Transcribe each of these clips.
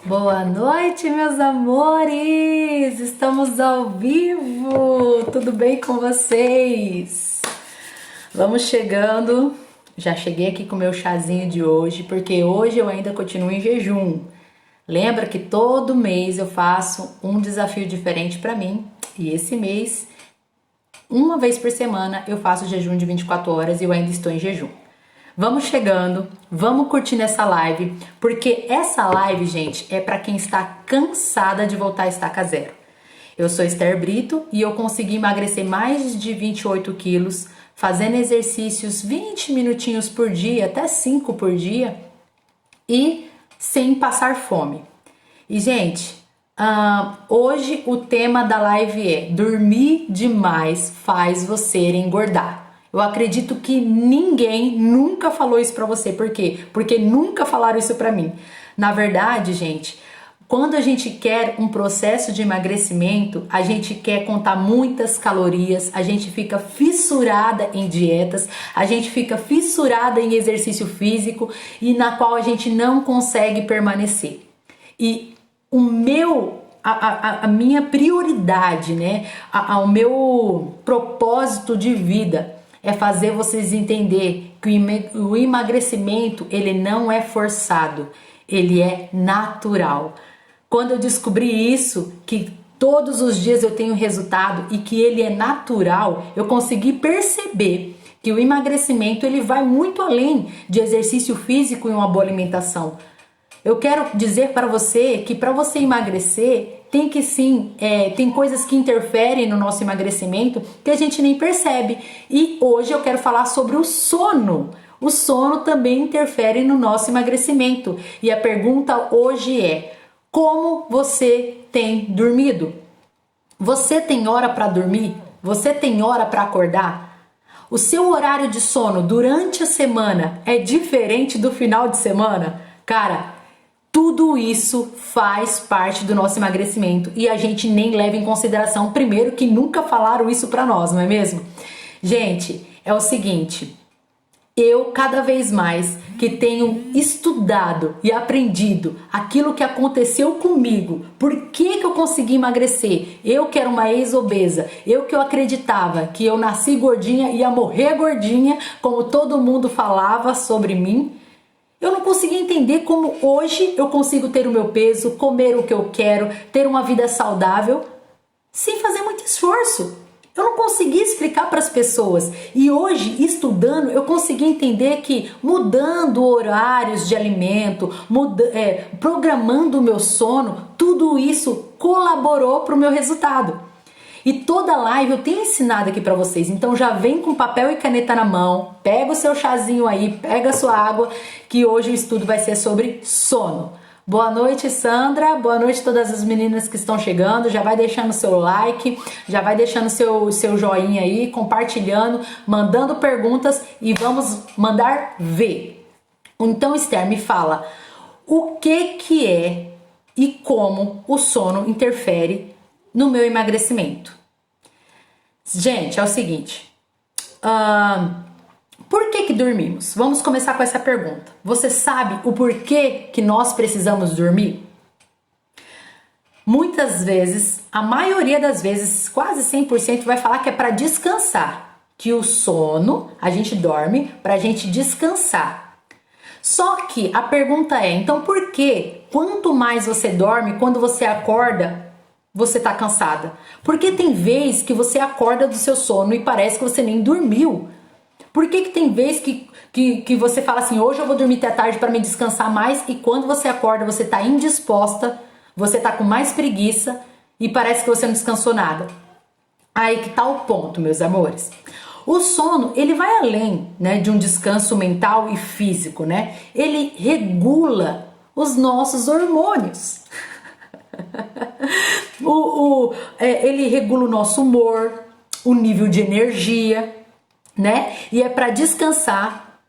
Boa noite, meus amores! Estamos ao vivo! Tudo bem com vocês? Vamos chegando. Já cheguei aqui com o meu chazinho de hoje, porque hoje eu ainda continuo em jejum. Lembra que todo mês eu faço um desafio diferente para mim, e esse mês, uma vez por semana, eu faço jejum de 24 horas e eu ainda estou em jejum. Vamos chegando, vamos curtindo essa live, porque essa live, gente, é para quem está cansada de voltar a estaca zero. Eu sou Esther Brito e eu consegui emagrecer mais de 28 quilos, fazendo exercícios 20 minutinhos por dia, até 5 por dia, e sem passar fome. E, gente, hoje o tema da live é: dormir demais faz você engordar. Eu acredito que ninguém nunca falou isso pra você. Por quê? Porque nunca falaram isso pra mim. Na verdade, gente, quando a gente quer um processo de emagrecimento, a gente quer contar muitas calorias, a gente fica fissurada em dietas, a gente fica fissurada em exercício físico e na qual a gente não consegue permanecer. E a minha prioridade, né? O meu propósito de vida é fazer vocês entender que o emagrecimento, ele não é forçado, ele é natural. Quando eu descobri isso, que todos os dias eu tenho resultado e que ele é natural, eu consegui perceber que o emagrecimento, ele vai muito além de exercício físico e uma boa alimentação. Eu quero dizer para você que para você emagrecer, tem que sim, tem coisas que interferem no nosso emagrecimento que a gente nem percebe. E hoje eu quero falar sobre o sono. O sono também interfere no nosso emagrecimento. E a pergunta hoje é: como você tem dormido? Você tem hora para dormir? Você tem hora para acordar? O seu horário de sono durante a semana é diferente do final de semana? Cara, tudo isso faz parte do nosso emagrecimento e a gente nem leva em consideração, primeiro, que nunca falaram isso pra nós, não é mesmo? Gente, é o seguinte, eu cada vez mais que tenho estudado e aprendido aquilo que aconteceu comigo, por que eu consegui emagrecer, eu que era uma ex-obesa, eu que eu acreditava que eu nasci gordinha e ia morrer gordinha, como todo mundo falava sobre mim, eu não conseguia entender como hoje eu consigo ter o meu peso, comer o que eu quero, ter uma vida saudável, sem fazer muito esforço. Eu não conseguia explicar para as pessoas. E hoje, estudando, eu consegui entender que mudando horários de alimento, programando o meu sono, tudo isso colaborou para o meu resultado. E toda live eu tenho ensinado aqui pra vocês, então já vem com papel e caneta na mão, pega o seu chazinho aí, pega a sua água, que hoje o estudo vai ser sobre sono. Boa noite, Sandra, boa noite todas as meninas que estão chegando, já vai deixando seu like, já vai deixando seu joinha aí, compartilhando, mandando perguntas e vamos mandar ver. Então, Esther, me fala, o que é e como o sono interfere no meu emagrecimento? Gente, é o seguinte, por que dormimos? Vamos começar com essa pergunta. Você sabe o porquê que nós precisamos dormir? Muitas vezes, a maioria das vezes, quase 100% vai falar que é para descansar, que o sono, a gente dorme para a gente descansar. Só que a pergunta é, então por que quanto mais você dorme, quando você acorda, você tá cansada? Porque tem vez que você acorda do seu sono e parece que você nem dormiu. Por que tem vez que você fala assim, hoje eu vou dormir até tarde para me descansar mais, e quando você acorda você tá indisposta, você tá com mais preguiça e parece que você não descansou nada? Aí que tá o ponto, meus amores. O sono, ele vai além, né, de um descanso mental e físico, né? Ele regula os nossos hormônios. Ele regula o nosso humor, o nível de energia, né? E é para descansar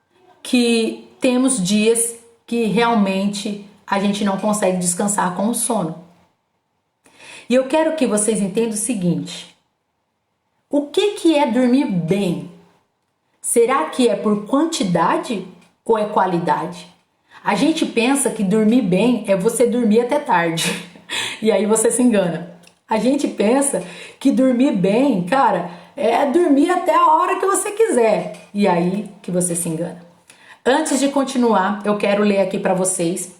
que temos dias que realmente a gente não consegue descansar com o sono. E eu quero que vocês entendam o seguinte: o que é dormir bem? Será que é por quantidade ou é qualidade? A gente pensa que dormir bem é você dormir até tarde. E aí você se engana. A gente pensa que dormir bem, cara, é dormir até a hora que você quiser. E aí que você se engana. Antes de continuar, eu quero ler aqui para vocês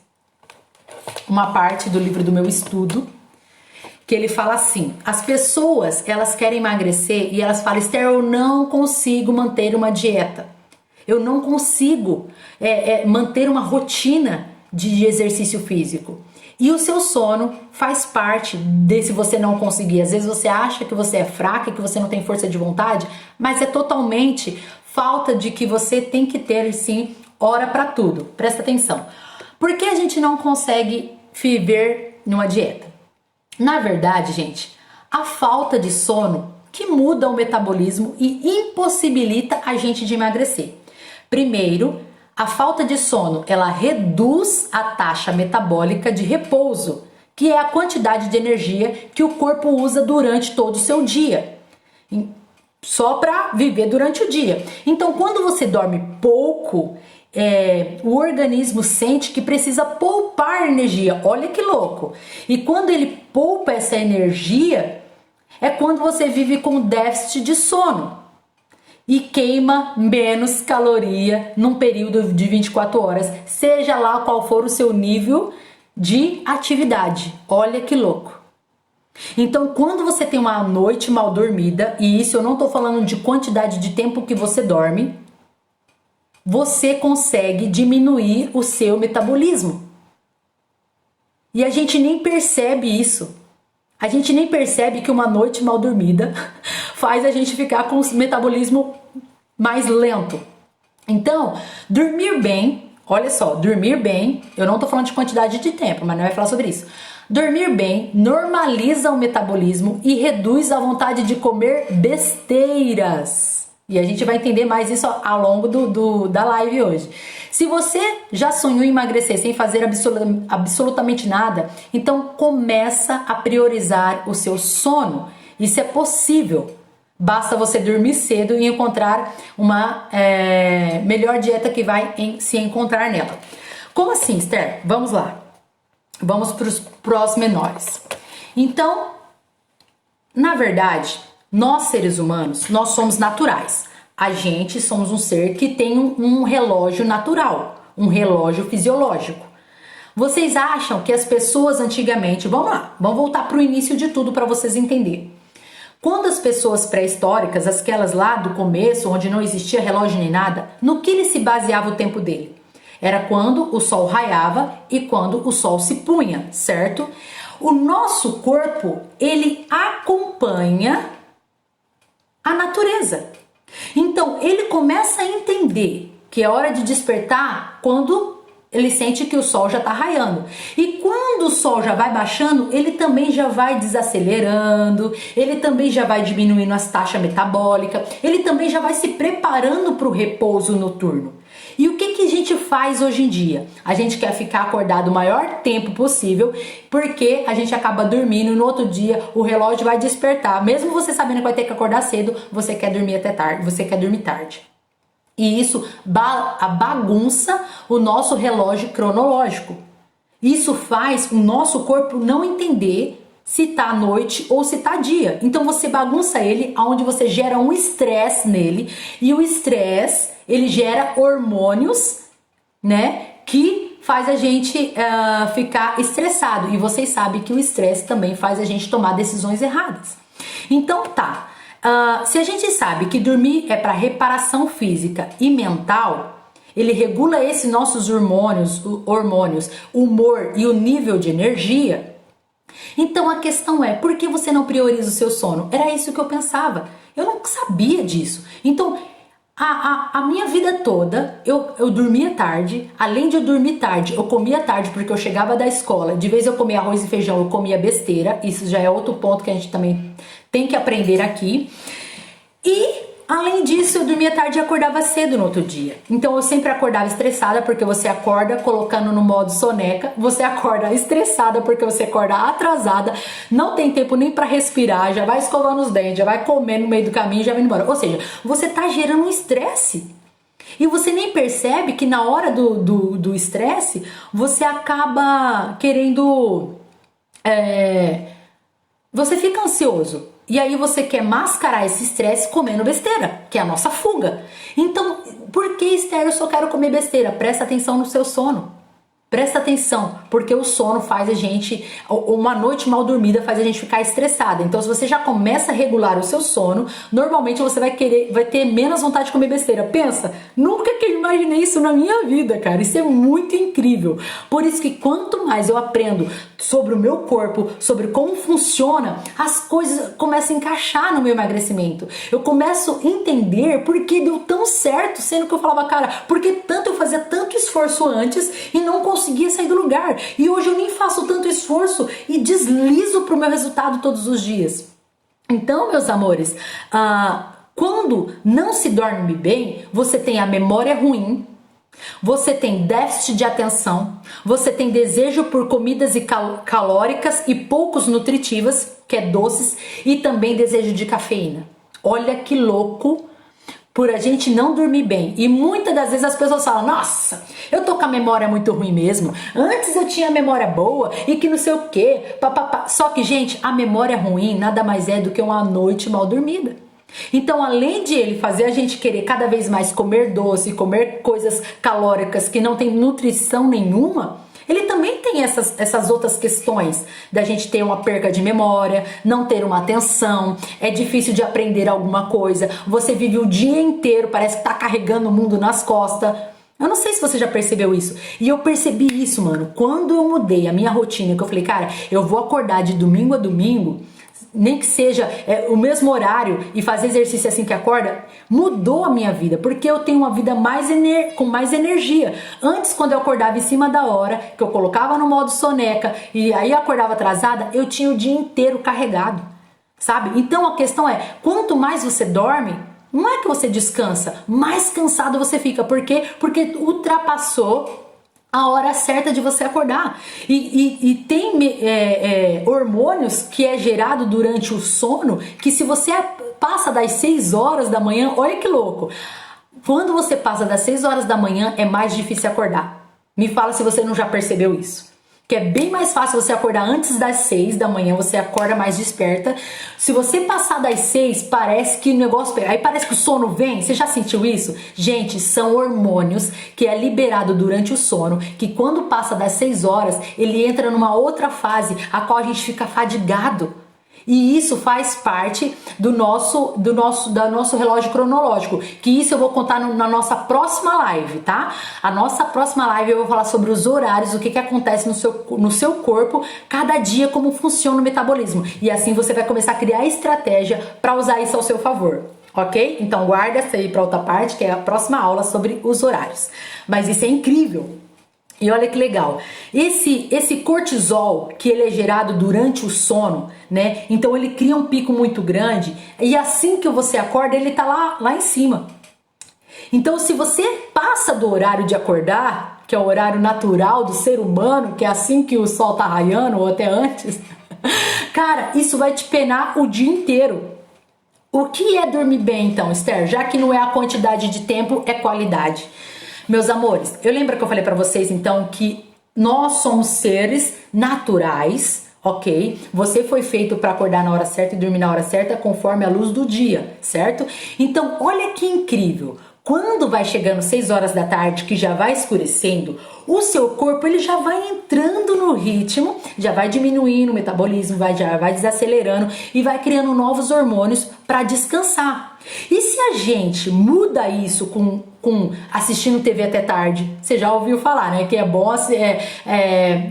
uma parte do livro do meu estudo, que ele fala assim: as pessoas, elas querem emagrecer e elas falam: Esther, eu não consigo manter uma dieta, eu não consigo manter uma rotina de exercício físico. E o seu sono faz parte desse você não conseguir. Às vezes você acha que você é fraca, que você não tem força de vontade, mas é totalmente falta de que você tem que ter, sim, hora para tudo. Presta atenção. Por que a gente não consegue viver numa dieta? Na verdade, gente, a falta de sono que muda o metabolismo e impossibilita a gente de emagrecer. Primeiro, a falta de sono, ela reduz a taxa metabólica de repouso, que é a quantidade de energia que o corpo usa durante todo o seu dia, só para viver durante o dia. Então, quando você dorme pouco, o organismo sente que precisa poupar energia. Olha que louco! E quando ele poupa essa energia, é quando você vive com déficit de sono e queima menos caloria num período de 24 horas, seja lá qual for o seu nível de atividade. Olha que louco! Então, quando você tem uma noite mal dormida, e isso eu não tô falando de quantidade de tempo que você dorme, você consegue diminuir o seu metabolismo. E a gente nem percebe isso. A gente nem percebe que uma noite mal dormida faz a gente ficar com o metabolismo mais lento. Então, dormir bem, olha só, dormir bem, eu não tô falando de quantidade de tempo, mas não vai falar sobre isso. Dormir bem normaliza o metabolismo e reduz a vontade de comer besteiras. E a gente vai entender mais isso ao longo da live hoje. Se você já sonhou em emagrecer sem fazer absolutamente nada, então começa a priorizar o seu sono. Isso é possível. Basta você dormir cedo e encontrar uma melhor dieta que vai se encontrar nela. Como assim, Esther? Vamos lá. Vamos para os prós menores. Então, na verdade, nós seres humanos, nós somos naturais. A gente somos um ser que tem um relógio natural, um relógio fisiológico. Vocês acham que as pessoas antigamente, vamos lá, vamos voltar para o início de tudo para vocês entenderem. Quando as pessoas pré-históricas, aquelas lá do começo, onde não existia relógio nem nada, no que ele se baseava o tempo dele? Era quando o sol raiava e quando o sol se punha, certo? O nosso corpo, ele acompanha a natureza. Então, ele começa a entender que é hora de despertar quando ele sente que o sol já está raiando. E quando o sol já vai baixando, ele também já vai desacelerando, ele também já vai diminuindo as taxas metabólicas, ele também já vai se preparando para o repouso noturno. E o que a gente faz hoje em dia? A gente quer ficar acordado o maior tempo possível, porque a gente acaba dormindo e no outro dia o relógio vai despertar. Mesmo você sabendo que vai ter que acordar cedo, você quer dormir até tarde, você quer dormir tarde. E isso bagunça o nosso relógio cronológico. Isso faz o nosso corpo não entender se tá noite ou se tá dia. Então você bagunça ele, onde você gera um estresse nele, e o estresse, ele gera hormônios, né, que faz a gente ficar estressado. E vocês sabem que o estresse também faz a gente tomar decisões erradas. Então tá, se a gente sabe que dormir é para reparação física e mental, ele regula esses nossos hormônios, humor e o nível de energia. Então a questão é, por que você não prioriza o seu sono? Era isso que eu pensava. Eu não sabia disso. Então, a minha vida toda, eu dormia tarde. Além de eu dormir tarde, eu comia tarde porque eu chegava da escola. De vez eu comia arroz e feijão, eu comia besteira. Isso já é outro ponto que a gente também tem que aprender aqui. E além disso, eu dormia tarde e acordava cedo no outro dia. Então eu sempre acordava estressada, porque você acorda colocando no modo soneca, você acorda estressada porque você acorda atrasada, não tem tempo nem para respirar, já vai escovando os dentes, já vai comer no meio do caminho, já vai embora. Ou seja, você tá gerando um estresse. E você nem percebe que na hora do estresse, você acaba querendo... você fica ansioso. E aí você quer mascarar esse estresse comendo besteira, que é a nossa fuga. Então, por que, Esther, eu só quero comer besteira? Presta atenção no seu sono. Presta atenção, porque o sono faz a gente, uma noite mal dormida faz a gente ficar estressada. Então, se você já começa a regular o seu sono, normalmente você vai ter menos vontade de comer besteira. Pensa, nunca que eu imaginei isso na minha vida, cara. Isso é muito incrível. Por isso que quanto mais eu aprendo sobre o meu corpo, sobre como funciona, as coisas começam a encaixar no meu emagrecimento. Eu começo a entender por que deu tão certo, sendo que eu falava, cara, por que tanto eu fazia tanto esforço antes e não conseguia sair do lugar? E hoje eu nem faço tanto esforço e deslizo pro meu resultado todos os dias. Então, meus amores, quando não se dorme bem, você tem a memória ruim, você tem déficit de atenção, você tem desejo por comidas calóricas e poucos nutritivas, que é doces, e também desejo de cafeína. Olha que louco por a gente não dormir bem. E muitas das vezes as pessoas falam, nossa, eu tô com a memória muito ruim mesmo, antes eu tinha memória boa e que não sei o que, papapá. Só que, gente, a memória ruim nada mais é do que uma noite mal dormida. Então, além de ele fazer a gente querer cada vez mais comer doce, comer coisas calóricas que não tem nutrição nenhuma, ele também tem essas outras questões da gente ter uma perca de memória, não ter uma atenção, é difícil de aprender alguma coisa, você vive o dia inteiro, parece que tá carregando o mundo nas costas. Eu não sei se você já percebeu isso. E eu percebi isso, mano, quando eu mudei a minha rotina, que eu falei, cara, eu vou acordar de domingo a domingo, nem que seja o mesmo horário e fazer exercício assim que acorda, mudou a minha vida, porque eu tenho uma vida com mais energia. Antes, quando eu acordava em cima da hora, que eu colocava no modo soneca e aí eu acordava atrasada, eu tinha o dia inteiro carregado, sabe? Então a questão é, quanto mais você dorme, não é que você descansa, mais cansado você fica. Por quê? Porque ultrapassou a hora certa de você acordar. E tem hormônios que é gerado durante o sono, que se você passa das 6 horas da manhã, olha que louco, quando você passa das 6 horas da manhã é mais difícil acordar. Me fala se você não já percebeu isso. Que é bem mais fácil você acordar antes das 6 da manhã, você acorda mais desperta. Se você passar das 6, parece que o negócio... Aí parece que o sono vem, você já sentiu isso? Gente, são hormônios que é liberado durante o sono, que quando passa das 6 horas, ele entra numa outra fase, a qual a gente fica fadigado. E isso faz parte do nosso relógio cronológico, que isso eu vou contar na nossa próxima live, tá? A nossa próxima live eu vou falar sobre os horários, o que acontece no seu corpo, cada dia, como funciona o metabolismo. E assim você vai começar a criar estratégia para usar isso ao seu favor. Ok? Então guarda essa aí para outra parte, que é a próxima aula sobre os horários. Mas isso é incrível. E olha que legal, esse cortisol que ele é gerado durante o sono, né? Então ele cria um pico muito grande e assim que você acorda ele tá lá em cima. Então se você passa do horário de acordar, que é o horário natural do ser humano, que é assim que o sol tá raiando ou até antes, cara, isso vai te penar o dia inteiro. O que é dormir bem então, Esther? Já que não é a quantidade de tempo, é qualidade. Meus amores, eu lembro que eu falei pra vocês então que nós somos seres naturais, ok? Você foi feito para acordar na hora certa e dormir na hora certa conforme a luz do dia, certo? Então, olha que incrível. Quando vai chegando 6 horas da tarde, que já vai escurecendo, o seu corpo ele já vai entrando no ritmo, já vai diminuindo o metabolismo, já vai desacelerando e vai criando novos hormônios para descansar. E se a gente muda isso com assistindo TV até tarde? Você já ouviu falar, né? Que é bom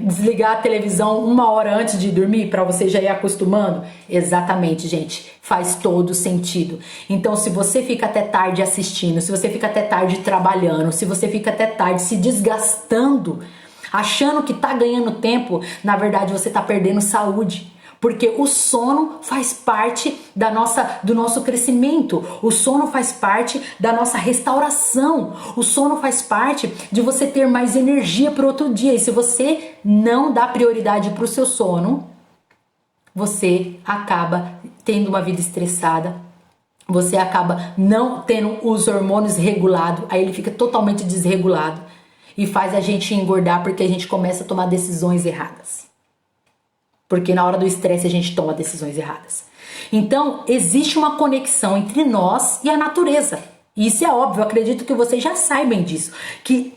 desligar a televisão 1 hora antes de dormir para você já ir acostumando? Exatamente, gente. Faz todo sentido. Então, se você fica até tarde assistindo, se você fica até tarde trabalhando, se você fica até tarde se desgastando, achando que tá ganhando tempo, na verdade você tá perdendo saúde. Porque o sono faz parte do nosso crescimento, o sono faz parte da nossa restauração, o sono faz parte de você ter mais energia para outro dia. E se você não dá prioridade para o seu sono, você acaba tendo uma vida estressada, você acaba não tendo os hormônios regulados, aí ele fica totalmente desregulado e faz a gente engordar porque a gente começa a tomar decisões erradas. Porque na hora do estresse a gente toma decisões erradas. Então, existe uma conexão entre nós e a natureza. E isso é óbvio, eu acredito que vocês já saibam disso, que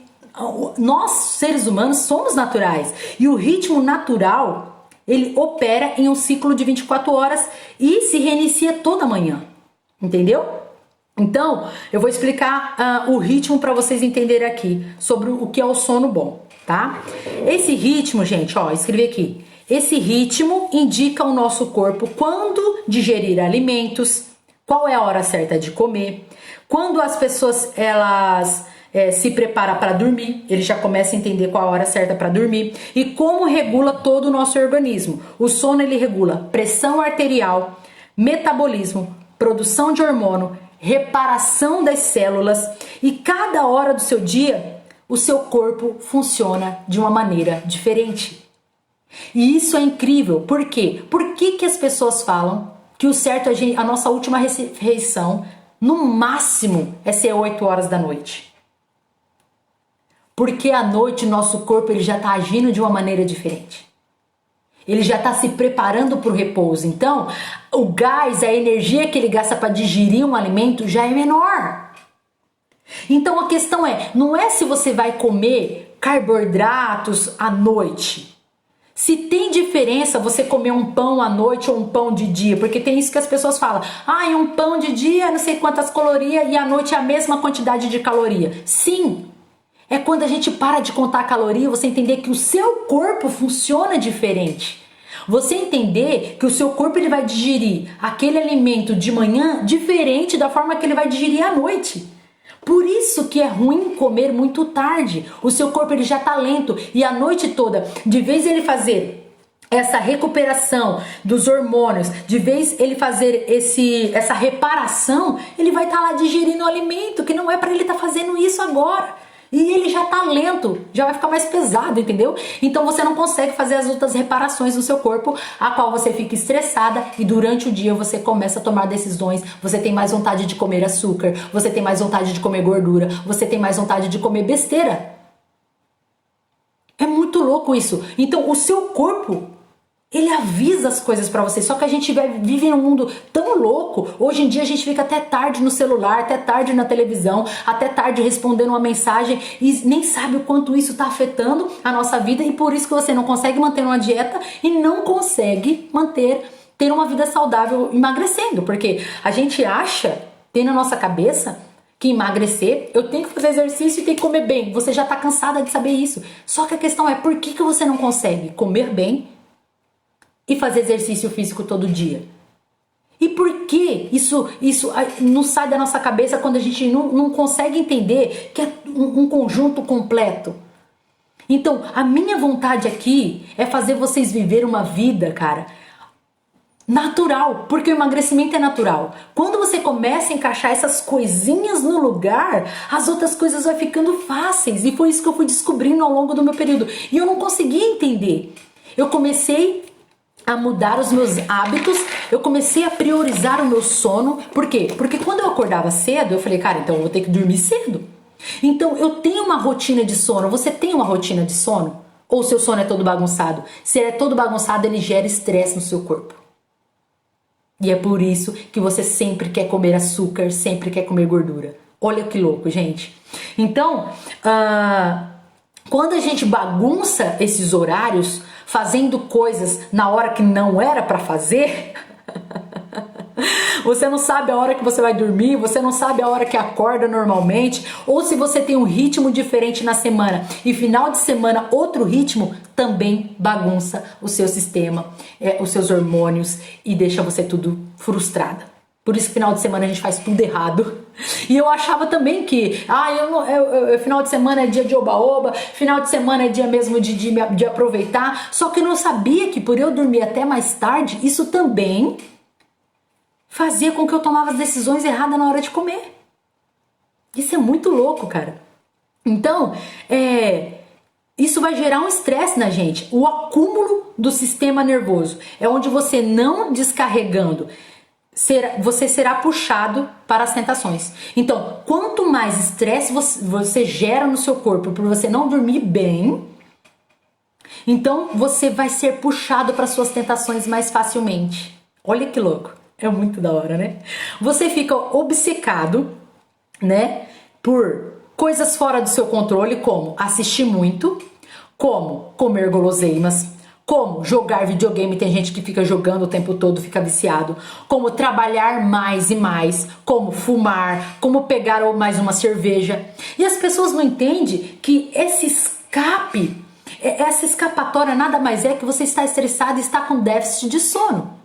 nós, seres humanos, somos naturais. E o ritmo natural, ele opera em um ciclo de 24 horas e se reinicia toda manhã. Entendeu? Então, eu vou explicar o ritmo para vocês entenderem aqui sobre o que é o sono bom, tá? Esse ritmo, gente, ó, escrevi aqui. Esse ritmo indica ao nosso corpo quando digerir alimentos, qual é a hora certa de comer, quando as pessoas elas se preparam para dormir, ele já começa a entender qual a hora certa para dormir e como regula todo o nosso organismo. O sono ele regula pressão arterial, metabolismo, produção de hormônio, reparação das células e cada hora do seu dia o seu corpo funciona de uma maneira diferente. E isso é incrível, por quê? Por que as pessoas falam que o certo é a nossa última refeição, no máximo, é ser 8 horas da noite? Porque à noite nosso corpo ele já está agindo de uma maneira diferente. Ele já está se preparando para o repouso. Então, o gás, a energia que ele gasta para digerir um alimento já é menor. Então a questão não é se você vai comer carboidratos à noite. Se tem diferença você comer um pão à noite ou um pão de dia, porque tem isso que as pessoas falam, um pão de dia não sei quantas calorias e à noite é a mesma quantidade de caloria. Sim, é quando a gente para de contar a caloria, você entender que o seu corpo funciona diferente. Você entender que o seu corpo ele vai digerir aquele alimento de manhã diferente da forma que ele vai digerir à noite. Por isso que é ruim comer muito tarde. O seu corpo ele já está lento e a noite toda, de vez ele fazer essa recuperação dos hormônios, de vez ele fazer essa reparação, ele vai estar lá digerindo o alimento, que não é para ele estar fazendo isso agora. E ele já tá lento, já vai ficar mais pesado, entendeu? Então você não consegue fazer as outras reparações no seu corpo, a qual você fica estressada e durante o dia você começa a tomar decisões, você tem mais vontade de comer açúcar, você tem mais vontade de comer gordura, você tem mais vontade de comer besteira. É muito louco isso. Então o seu corpo, ele avisa as coisas pra você, só que a gente vive num mundo tão louco. Hoje em dia a gente fica até tarde no celular, até tarde na televisão, até tarde respondendo uma mensagem e nem sabe o quanto isso tá afetando a nossa vida e por isso que você não consegue manter uma dieta e não consegue ter uma vida saudável emagrecendo, porque a gente acha, tem na nossa cabeça que emagrecer, eu tenho que fazer exercício e tenho que comer bem. Você já tá cansada de saber isso. Só que a questão é, por que você não consegue comer bem e fazer exercício físico todo dia? E por que isso não sai da nossa cabeça quando a gente não consegue entender que é um conjunto completo? Então, a minha vontade aqui é fazer vocês viver uma vida, cara, natural, porque o emagrecimento é natural. Quando você começa a encaixar essas coisinhas no lugar, as outras coisas vão ficando fáceis. E foi isso que eu fui descobrindo ao longo do meu período. E eu não conseguia entender. Eu comecei a mudar os meus hábitos, eu comecei a priorizar o meu sono. Por quê? Porque quando eu acordava cedo, eu falei, cara, então eu vou ter que dormir cedo. Então eu tenho uma rotina de sono. Você tem uma rotina de sono? Ou seu sono é todo bagunçado? Se ele é todo bagunçado, ele gera estresse no seu corpo. E é por isso que você sempre quer comer açúcar, sempre quer comer gordura. Olha que louco, gente. Então, quando a gente bagunça esses horários, fazendo coisas na hora que não era pra fazer, você não sabe a hora que você vai dormir, você não sabe a hora que acorda normalmente, ou se você tem um ritmo diferente na semana e final de semana outro ritmo, também bagunça o seu sistema, os seus hormônios e deixa você tudo frustrada. Por isso que final de semana a gente faz tudo errado. E eu achava também que final de semana é dia de oba-oba, final de semana é dia mesmo de aproveitar. Só que eu não sabia que por eu dormir até mais tarde, isso também fazia com que eu tomava as decisões erradas na hora de comer. Isso é muito louco, cara. Então, isso vai gerar um estresse na gente. O acúmulo do sistema nervoso é onde você não descarregando você será puxado para as tentações. Então, quanto mais estresse você gera no seu corpo por você não dormir bem, então você vai ser puxado para suas tentações mais facilmente. Olha que louco, é muito da hora, né? Você fica obcecado, né, por coisas fora do seu controle, como assistir muito, como comer guloseimas, como jogar videogame, tem gente que fica jogando o tempo todo, fica viciado, como trabalhar mais e mais, como fumar, como pegar mais uma cerveja. E as pessoas não entendem que esse escape, essa escapatória nada mais é que você está estressado e está com déficit de sono.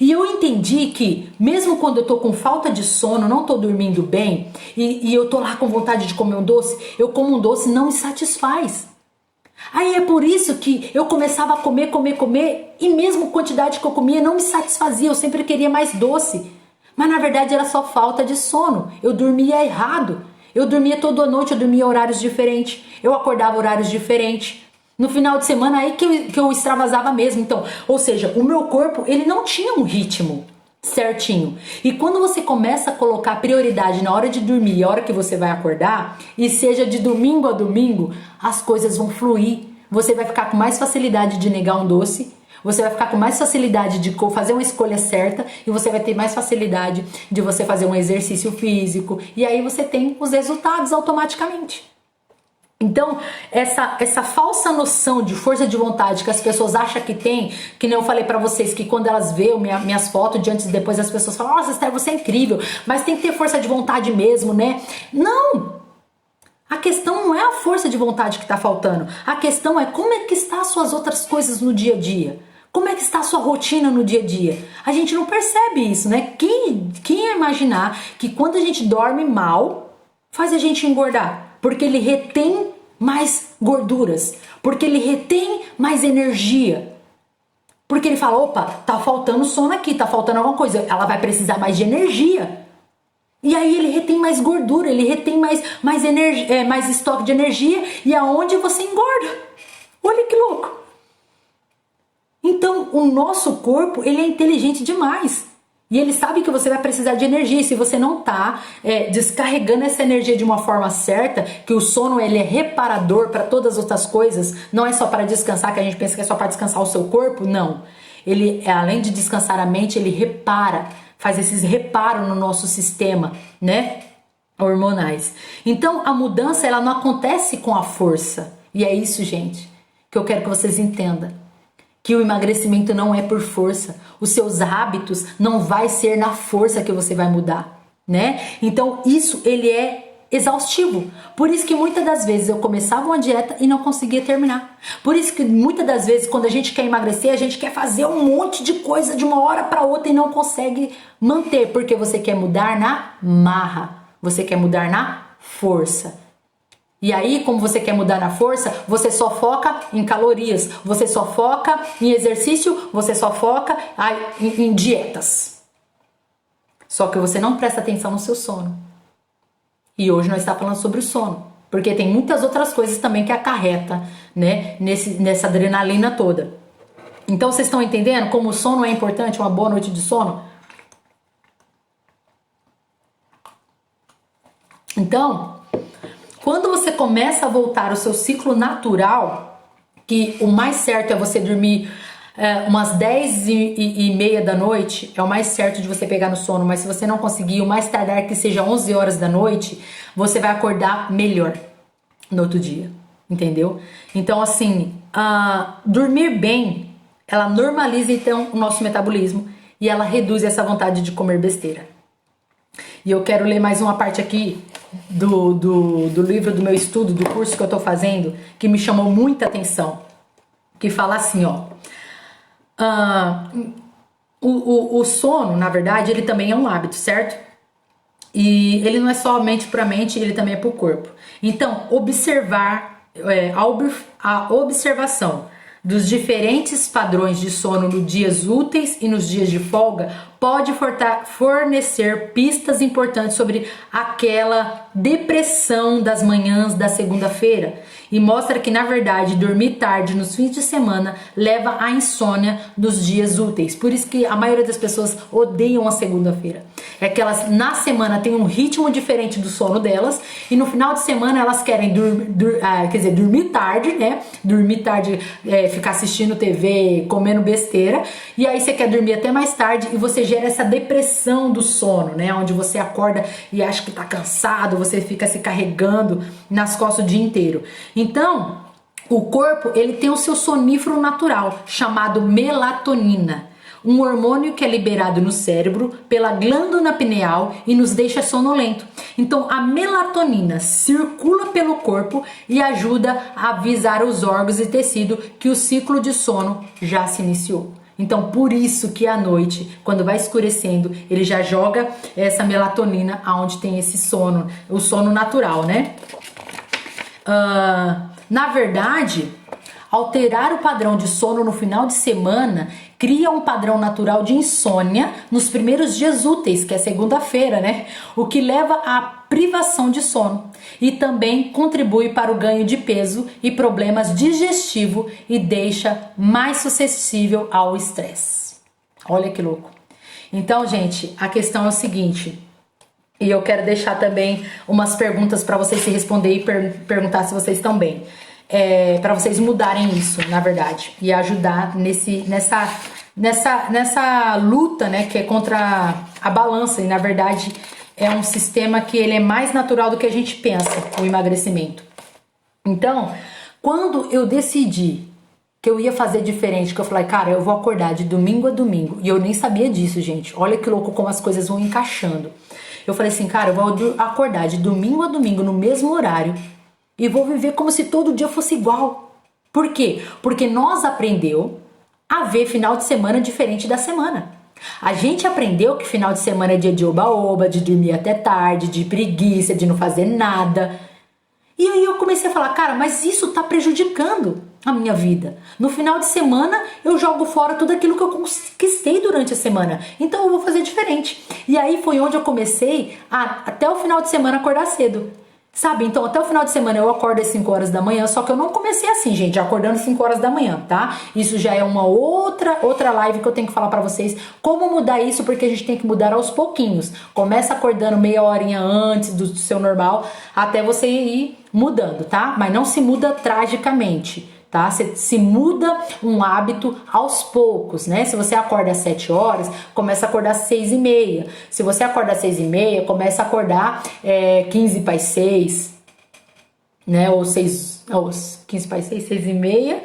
E eu entendi que mesmo quando eu tô com falta de sono, não tô dormindo bem, e eu tô lá com vontade de comer um doce, eu como um doce, não me satisfaz. Aí é por isso que eu começava a comer, e mesmo a quantidade que eu comia não me satisfazia, eu sempre queria mais doce. Mas na verdade era só falta de sono, eu dormia errado. Eu dormia toda noite, eu dormia horários diferentes, eu acordava horários diferentes. No final de semana aí que eu extravasava mesmo. Então, ou seja, o meu corpo, ele não tinha um ritmo certinho. E quando você começa a colocar prioridade na hora de dormir e a hora que você vai acordar, e seja de domingo a domingo, as coisas vão fluir. Você vai ficar com mais facilidade de negar um doce, você vai ficar com mais facilidade de fazer uma escolha certa, e você vai ter mais facilidade de você fazer um exercício físico, e aí você tem os resultados automaticamente. Então, essa falsa noção de força de vontade que as pessoas acham que tem, que nem eu falei pra vocês, que quando elas veem minhas fotos de antes e depois, as pessoas falam, nossa, Esther, você é incrível, mas tem que ter força de vontade mesmo, né? Não! A questão não é a força de vontade que tá faltando, a questão é como é que está as suas outras coisas no dia a dia. Como é que está a sua rotina no dia a dia? A gente não percebe isso, né? Quem ia imaginar que quando a gente dorme mal, faz a gente engordar? Porque ele retém mais gorduras, porque ele retém mais energia, porque ele fala, opa, tá faltando sono aqui, tá faltando alguma coisa, ela vai precisar mais de energia, e aí ele retém mais gordura, ele retém mais energia, mais estoque de energia, e aonde você engorda. Olha que louco. Então o nosso corpo, ele é inteligente demais. E ele sabe que você vai precisar de energia, e se você não tá descarregando essa energia de uma forma certa, que o sono ele é reparador para todas as outras coisas, não é só para descansar, que a gente pensa que é só para descansar o seu corpo, não. Ele, além de descansar a mente, ele repara, faz esses reparos no nosso sistema, né, hormonais. Então a mudança, ela não acontece com a força, e é isso, gente, que eu quero que vocês entendam. Que o emagrecimento não é por força. Os seus hábitos não vai ser na força que você vai mudar, né? Então isso, ele é exaustivo. Por isso que muitas das vezes eu começava uma dieta e não conseguia terminar. Por isso que muitas das vezes quando a gente quer emagrecer, a gente quer fazer um monte de coisa de uma hora para outra e não consegue manter, porque você quer mudar na marra, você quer mudar na força. E aí, como você quer mudar na força, você só foca em calorias, você só foca em exercício, você só foca em dietas. Só que você não presta atenção no seu sono. E hoje nós estamos falando sobre o sono, porque tem muitas outras coisas também que acarreta, né, nessa adrenalina toda. Então vocês estão entendendo como o sono é importante, uma boa noite de sono? Então, quando você começa a voltar ao seu ciclo natural, que o mais certo é você dormir umas 10h30 da noite, é o mais certo de você pegar no sono, mas se você não conseguir, o mais tardar que seja 11 horas da noite, você vai acordar melhor no outro dia, entendeu? Então assim, dormir bem, ela normaliza então o nosso metabolismo e ela reduz essa vontade de comer besteira. E eu quero ler mais uma parte aqui do livro do meu estudo, do curso que eu tô fazendo, que me chamou muita atenção, que fala assim, ó, o sono, na verdade, ele também é um hábito, certo? E ele não é somente para a mente, ele também é para o corpo. Então, a observação dos diferentes padrões de sono nos dias úteis e nos dias de folga pode fornecer pistas importantes sobre aquela depressão das manhãs da segunda-feira e mostra que, na verdade, dormir tarde nos fins de semana leva à insônia dos dias úteis. Por isso que a maioria das pessoas odeiam a segunda-feira. É que elas, na semana, têm um ritmo diferente do sono delas e no final de semana elas querem dormir tarde, né? Dormir tarde, ficar assistindo TV, comendo besteira, e aí você quer dormir até mais tarde e você gera essa depressão do sono, né? Onde você acorda e acha que tá cansado, você fica se carregando nas costas o dia inteiro. Então, o corpo, ele tem o seu sonífero natural, chamado melatonina, um hormônio que é liberado no cérebro pela glândula pineal e nos deixa sonolento. Então, a melatonina circula pelo corpo e ajuda a avisar os órgãos e tecido que o ciclo de sono já se iniciou. Então, por isso que à noite, quando vai escurecendo, ele já joga essa melatonina aonde tem esse sono, o sono natural, né? Na verdade, alterar o padrão de sono no final de semana cria um padrão natural de insônia nos primeiros dias úteis, que é segunda-feira, né? O que leva à privação de sono e também contribui para o ganho de peso e problemas digestivos e deixa mais suscetível ao estresse. Olha que louco. Então, gente, a questão é o seguinte, e eu quero deixar também umas perguntas para vocês se responder e perguntar se vocês estão bem. Para vocês mudarem isso, na verdade, e ajudar nessa luta, né, que é contra a balança. E na verdade é um sistema que ele é mais natural do que a gente pensa, o emagrecimento. Então, quando eu decidi que eu ia fazer diferente, que eu falei, cara, eu vou acordar de domingo a domingo, e eu nem sabia disso, gente, olha que louco como as coisas vão encaixando. Eu falei assim, cara, eu vou acordar de domingo a domingo no mesmo horário e vou viver como se todo dia fosse igual. Por quê? Porque nós aprendeu a ver final de semana diferente da semana. A gente aprendeu que final de semana é dia de oba-oba, de dormir até tarde, de preguiça, de não fazer nada. E aí eu comecei a falar, cara, mas isso tá prejudicando a minha vida. No final de semana eu jogo fora tudo aquilo que eu conquistei durante a semana. Então eu vou fazer diferente. E aí foi onde eu comecei a, até o final de semana, acordar cedo. Sabe? Então até o final de semana eu acordo às 5 horas da manhã, só que eu não comecei assim, gente, acordando às 5 horas da manhã, tá? Isso já é uma outra live que eu tenho que falar pra vocês como mudar isso, porque a gente tem que mudar aos pouquinhos. Começa acordando meia horinha antes do seu normal, até você ir mudando, tá? Mas não se muda tragicamente, tá? Você se muda um hábito aos poucos, né? Se você acorda às 7 horas, começa a acordar às 6h30. Se você acorda às 6h30, começa a acordar 15 para as 6, né? Ou 15 para as 6, 6h30.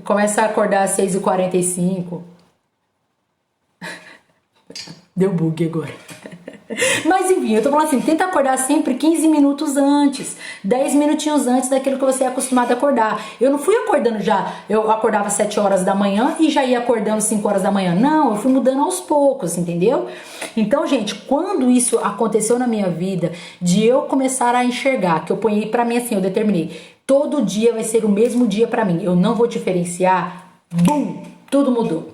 Começa a acordar às 6h45. Deu bug agora. Mas enfim, eu tô falando assim, tenta acordar sempre 15 minutos antes, 10 minutinhos antes daquilo que você é acostumado a acordar. Eu não fui acordando já, eu acordava às 7 horas da manhã e já ia acordando às 5 horas da manhã. Não, eu fui mudando aos poucos, entendeu? Então, gente, quando isso aconteceu na minha vida, de eu começar a enxergar, que eu ponhei pra mim assim, eu determinei, todo dia vai ser o mesmo dia pra mim, eu não vou diferenciar, bum, tudo mudou.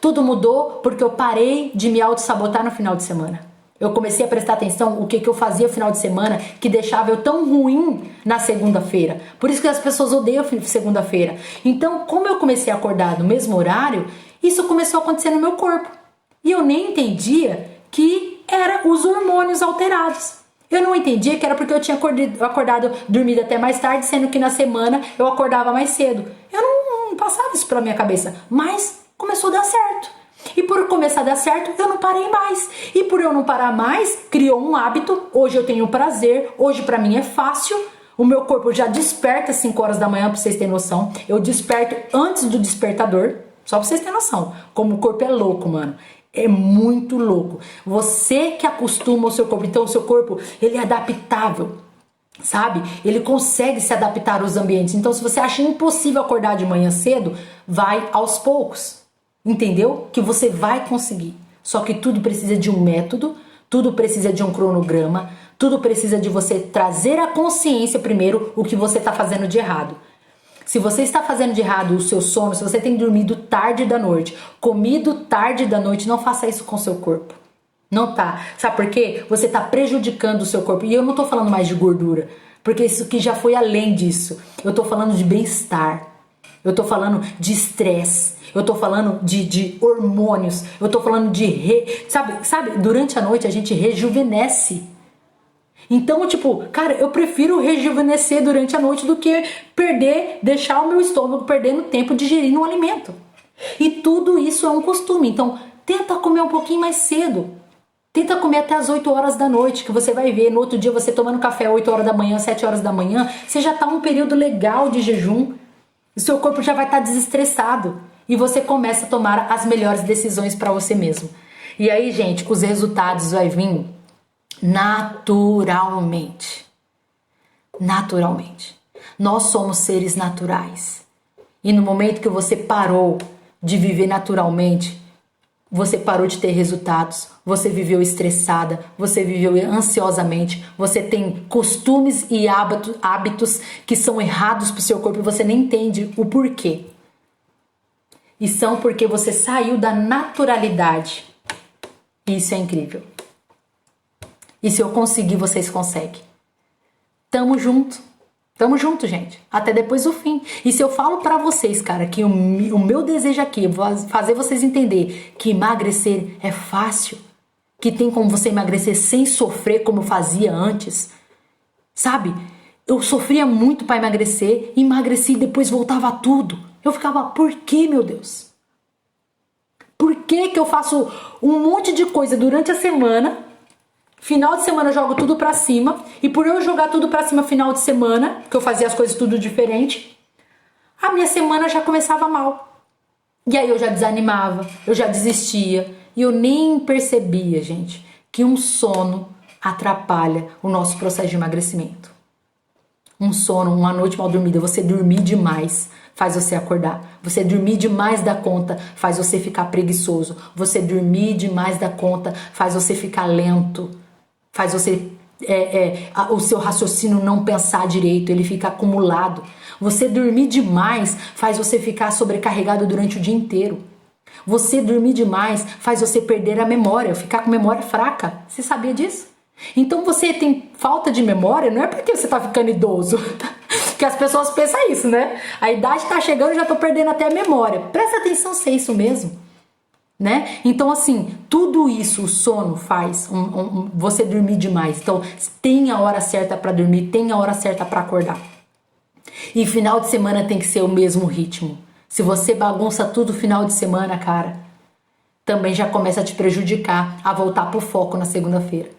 Tudo mudou porque eu parei de me auto-sabotar no final de semana. Eu comecei a prestar atenção o que eu fazia no final de semana que deixava eu tão ruim na segunda-feira. Por isso que as pessoas odeiam segunda-feira. Então, como eu comecei a acordar no mesmo horário, isso começou a acontecer no meu corpo. E eu nem entendia que era os hormônios alterados. Eu não entendia que era porque eu tinha acordado, dormido até mais tarde, sendo que na semana eu acordava mais cedo. Eu não passava isso pela minha cabeça, mas começou a dar certo. E por começar a dar certo, eu não parei mais. E por eu não parar mais, criou um hábito. Hoje eu tenho prazer, hoje pra mim é fácil. O meu corpo já desperta às 5 horas da manhã, pra vocês terem noção. Eu desperto antes do despertador, só pra vocês terem noção. Como o corpo é louco, mano. É muito louco. Você que acostuma o seu corpo. Então o seu corpo, ele é adaptável, sabe? Ele consegue se adaptar aos ambientes. Então se você acha impossível acordar de manhã cedo, vai aos poucos. Entendeu? Que você vai conseguir. Só que tudo precisa de um método, tudo precisa de um cronograma, tudo precisa de você trazer à consciência primeiro o que você está fazendo de errado. Se você está fazendo de errado o seu sono, se você tem dormido tarde da noite, comido tarde da noite, não faça isso com o seu corpo. Não tá. Sabe por quê? Você tá prejudicando o seu corpo. E eu não tô falando mais de gordura, porque isso aqui já foi além disso. Eu tô falando de bem-estar. Eu tô falando de estresse. Eu tô falando de hormônios. Eu tô falando de... Sabe, durante a noite a gente rejuvenesce. Então, tipo, cara, eu prefiro rejuvenescer durante a noite do que deixar o meu estômago perdendo tempo digerindo um alimento. E tudo isso é um costume. Então, tenta comer um pouquinho mais cedo. Tenta comer até as 8 horas da noite, que você vai ver, no outro dia você tomando café 8 horas da manhã, 7 horas da manhã, você já tá um período legal de jejum. O seu corpo já vai estar desestressado. E você começa a tomar as melhores decisões para você mesmo. E aí, gente, os resultados vai vir naturalmente. Naturalmente. Nós somos seres naturais. E no momento que você parou de viver naturalmente, você parou de ter resultados, você viveu estressada, você viveu ansiosamente, você tem costumes e hábitos que são errados para o seu corpo e você nem entende o porquê. E são porque você saiu da naturalidade. Isso é incrível. E se eu conseguir, vocês conseguem. Tamo junto. Tamo junto, gente. Até depois do fim. E se eu falo pra vocês, cara, que o meu desejo aqui é fazer vocês entender que emagrecer é fácil. Que tem como você emagrecer sem sofrer como eu fazia antes. Sabe? Eu sofria muito pra emagrecer, emagreci e depois voltava tudo. Eu ficava, por que, meu Deus? Por que eu faço um monte de coisa durante a semana? Final de semana eu jogo tudo pra cima. E por eu jogar tudo pra cima final de semana, que eu fazia as coisas tudo diferente, a minha semana já começava mal. E aí eu já desanimava, eu já desistia. E eu nem percebia, gente, que um sono atrapalha o nosso processo de emagrecimento. Um sono, uma noite mal dormida, você dormir demais faz você acordar. Você dormir demais da conta faz você ficar preguiçoso. Você dormir demais da conta faz você ficar lento. Faz você o seu raciocínio não pensar direito, ele fica acumulado. Você dormir demais faz você ficar sobrecarregado durante o dia inteiro. Você dormir demais faz você perder a memória, ficar com memória fraca. Você sabia disso? Então você tem falta de memória, não é porque você tá ficando idoso. Que as pessoas pensam isso, né? A idade tá chegando, já tô perdendo até a memória. Presta atenção se é isso mesmo. Né? Então, assim, tudo isso o sono faz você dormir demais. Então, tem a hora certa para dormir, tem a hora certa para acordar. E final de semana tem que ser o mesmo ritmo. Se você bagunça tudo final de semana, cara, também já começa a te prejudicar a voltar pro foco na segunda-feira.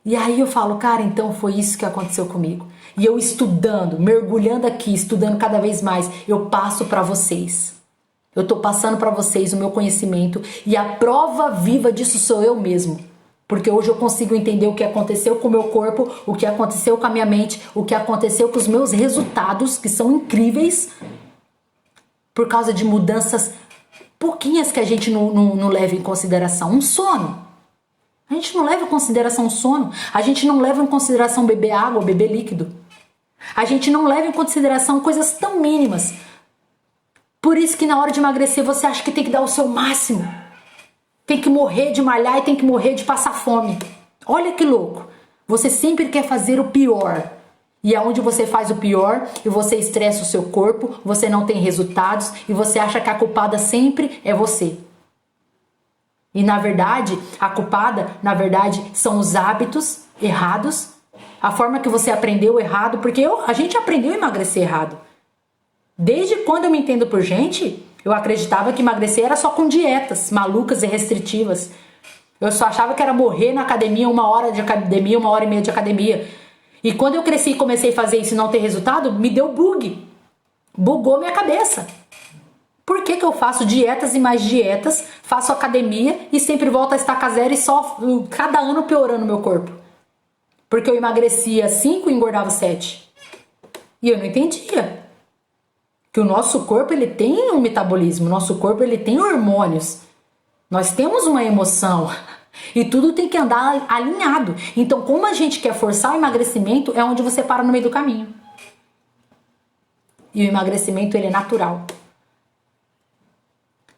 E aí eu falo, cara, então foi isso que aconteceu comigo. E eu estudando, mergulhando aqui, estudando cada vez mais, eu passo para vocês. Eu tô passando para vocês o meu conhecimento e a prova viva disso sou eu mesmo. Porque hoje eu consigo entender o que aconteceu com o meu corpo, o que aconteceu com a minha mente, o que aconteceu com os meus resultados, que são incríveis, por causa de mudanças pouquinhas que a gente não leva em consideração. Um sono. A gente não leva em consideração o sono. A gente não leva em consideração beber água, beber líquido. A gente não leva em consideração coisas tão mínimas. Por isso que na hora de emagrecer você acha que tem que dar o seu máximo. Tem que morrer de malhar e tem que morrer de passar fome. Olha que louco. Você sempre quer fazer o pior. E aonde você faz o pior e você estressa o seu corpo, você não tem resultados e você acha que a culpada sempre é você. E na verdade, a culpada, são os hábitos errados, a forma que você aprendeu errado, porque a gente aprendeu a emagrecer errado. Desde quando eu me entendo por gente, eu acreditava que emagrecer era só com dietas malucas e restritivas. Eu só achava que era morrer na academia, 1 hora de academia, 1h30 de academia. E quando eu cresci e comecei a fazer isso e não ter resultado, me deu bug. Bugou minha cabeça. Por que eu faço dietas e mais dietas, faço academia e sempre volto a estaca zero e só cada ano piorando meu corpo? Porque eu emagrecia 5 e engordava 7. E eu não entendia. Que o nosso corpo ele tem um metabolismo, o nosso corpo ele tem hormônios. Nós temos uma emoção. E tudo tem que andar alinhado. Então, como a gente quer forçar o emagrecimento, é onde você para no meio do caminho. E o emagrecimento, ele é natural.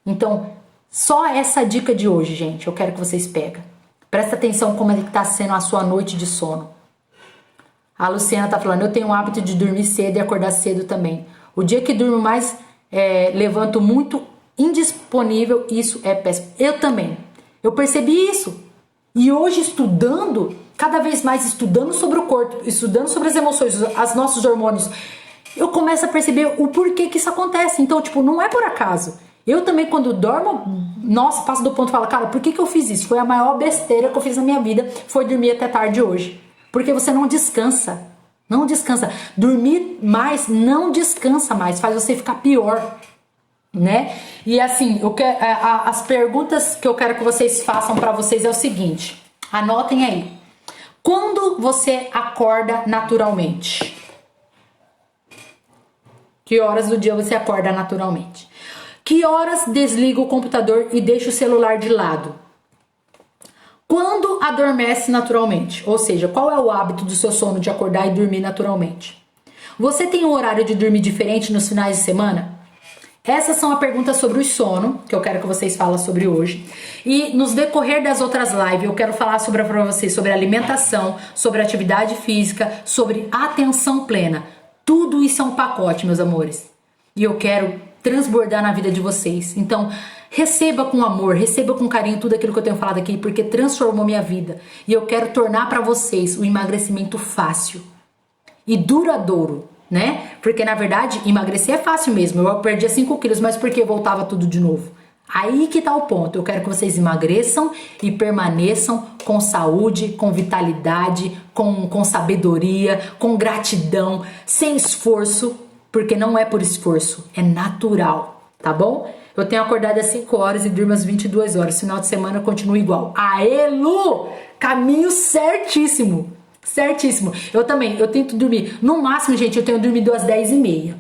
Então, só essa dica de hoje, gente, eu quero que vocês peguem. Presta atenção como é que tá sendo a sua noite de sono. A Luciana tá falando, eu tenho o hábito de dormir cedo e acordar cedo também. O dia que durmo mais, levanto muito indisponível, isso é péssimo. Eu também. Eu percebi isso. E hoje estudando, cada vez mais estudando sobre o corpo, estudando sobre as emoções, os nossos hormônios, eu começo a perceber o porquê que isso acontece. Então, tipo, não é por acaso. Eu também, quando dormo, nossa, passo do ponto e falo, cara, por que eu fiz isso? Foi a maior besteira que eu fiz na minha vida, foi dormir até tarde hoje. Porque você não descansa. Não descansa. Dormir mais não descansa mais, faz você ficar pior, né? E assim, as perguntas que eu quero que vocês façam para vocês é o seguinte, anotem aí. Quando você acorda naturalmente? Que horas do dia você acorda naturalmente? Que horas desliga o computador e deixa o celular de lado? Quando adormece naturalmente? Ou seja, qual é o hábito do seu sono de acordar e dormir naturalmente? Você tem um horário de dormir diferente nos finais de semana? Essas são as perguntas sobre o sono, que eu quero que vocês falem sobre hoje. E nos decorrer das outras lives, eu quero falar para vocês sobre alimentação, sobre atividade física, sobre atenção plena. Tudo isso é um pacote, meus amores. E eu quero transbordar na vida de vocês. Então, receba com amor, receba com carinho tudo aquilo que eu tenho falado aqui, porque transformou minha vida. E eu quero tornar para vocês o emagrecimento fácil e duradouro, né? Porque, na verdade, emagrecer é fácil mesmo. Eu perdia 5 quilos, mas porque voltava tudo de novo. Aí que tá o ponto. Eu quero que vocês emagreçam e permaneçam com saúde, com vitalidade, com sabedoria, com gratidão, sem esforço, porque não é por esforço, é natural, tá bom? Eu tenho acordado às 5 horas e durmo às 22 horas. Final de semana eu continuo igual. Aê, Lu! Caminho certíssimo. Certíssimo. Eu também, eu tento dormir. No máximo, gente, eu tenho dormido às 10h30.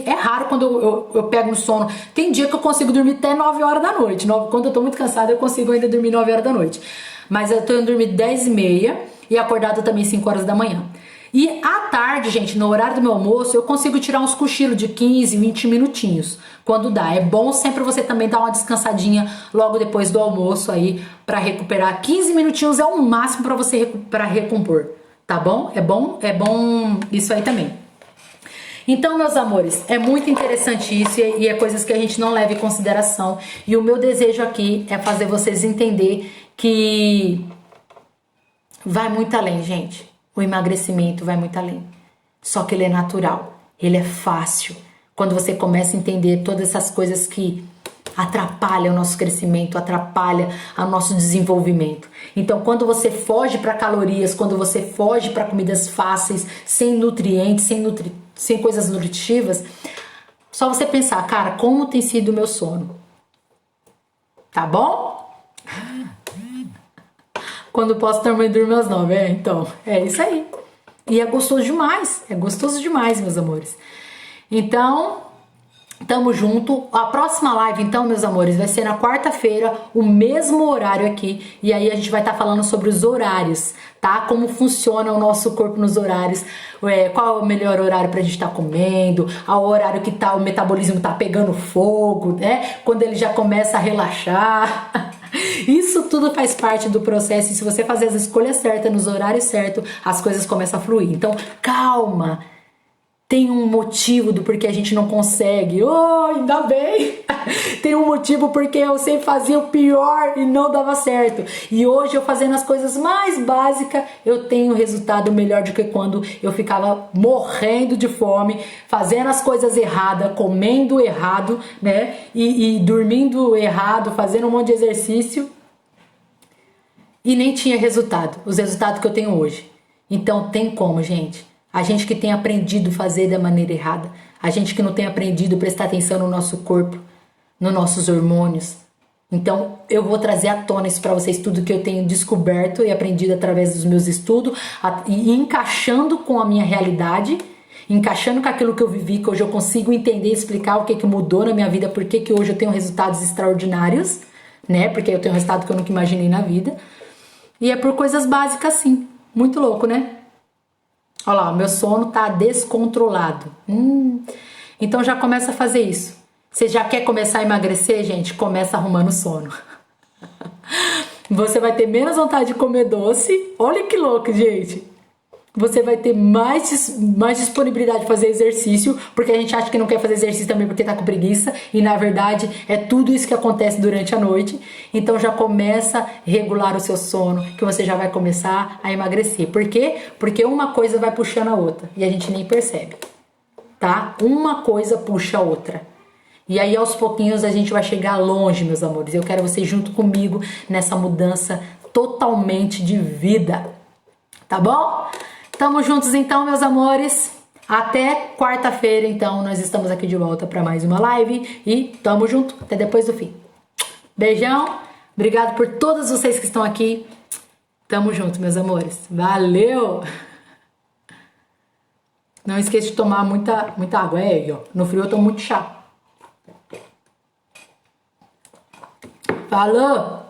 É raro quando eu pego no sono. Tem dia que eu consigo dormir até 9 horas da noite. Quando eu tô muito cansada, eu consigo ainda dormir 9 horas da noite. Mas eu tenho dormido 10h30 e acordado também 5 horas da manhã. E à tarde, gente, no horário do meu almoço, eu consigo tirar uns cochilos de 15, 20 minutinhos, quando dá. É bom sempre você também dar uma descansadinha logo depois do almoço aí, pra recuperar. 15 minutinhos é o máximo pra você recompor, tá bom? É bom isso aí também. Então, meus amores, é muito interessante isso e é coisas que a gente não leva em consideração. E o meu desejo aqui é fazer vocês entender que vai muito além, gente. O emagrecimento vai muito além. Só que ele é natural, ele é fácil. Quando você começa a entender todas essas coisas que atrapalham o nosso crescimento, atrapalham o nosso desenvolvimento. Então, quando você foge para calorias, quando você foge para comidas fáceis, sem nutrientes, sem coisas nutritivas, só você pensar, cara, como tem sido o meu sono? Tá bom? Quando posso também dormir às 9, então, é isso aí. E é gostoso demais, meus amores. Então, tamo junto. A próxima live, então, meus amores, vai ser na quarta-feira, o mesmo horário aqui. E aí a gente vai estar falando sobre os horários, tá? Como funciona o nosso corpo nos horários, qual é o melhor horário pra gente estar comendo, ao horário que o metabolismo tá pegando fogo, né? Quando ele já começa a relaxar. Isso tudo faz parte do processo e se você fazer as escolhas certas, nos horários certos, as coisas começam a fluir. Então, calma! Tem um motivo do porquê a gente não consegue. Oh, ainda bem! Tem um motivo porque eu sempre fazia o pior e não dava certo. E hoje eu fazendo as coisas mais básicas, eu tenho resultado melhor do que quando eu ficava morrendo de fome, fazendo as coisas erradas, comendo errado, né? E dormindo errado, fazendo um monte de exercício. E nem tinha resultado, os resultados que eu tenho hoje. Então tem como, gente. A gente que tem aprendido a fazer da maneira errada, a gente que não tem aprendido a prestar atenção no nosso corpo, nos nossos hormônios. Então eu vou trazer à tona isso para vocês, tudo que eu tenho descoberto e aprendido através dos meus estudos, e encaixando com a minha realidade, encaixando com aquilo que eu vivi, que hoje eu consigo entender e explicar o que mudou na minha vida, por que hoje eu tenho resultados extraordinários, né? Porque eu tenho um resultado que eu nunca imaginei na vida. E é por coisas básicas assim. Muito louco, né? Olha lá, meu sono tá descontrolado. Então já começa a fazer isso. Você já quer começar a emagrecer, gente? Começa arrumando sono. Você vai ter menos vontade de comer doce. Olha que louco, gente. Você vai ter mais disponibilidade de fazer exercício, porque a gente acha que não quer fazer exercício também porque tá com preguiça, e na verdade é tudo isso que acontece durante a noite. Então já começa a regular o seu sono, que você já vai começar a emagrecer. Por quê? Porque uma coisa vai puxando a outra e a gente nem percebe, tá? Uma coisa puxa a outra. E aí aos pouquinhos a gente vai chegar longe, meus amores. Eu quero vocês junto comigo nessa mudança totalmente de vida. Tá bom? Tamo juntos então, meus amores. Até quarta-feira, então, nós estamos aqui de volta para mais uma live. E tamo junto até depois do fim. Beijão. Obrigado por todos vocês que estão aqui. Tamo junto, meus amores. Valeu! Não esqueça de tomar muita água. Ó. No frio eu tomo muito chá. Falou!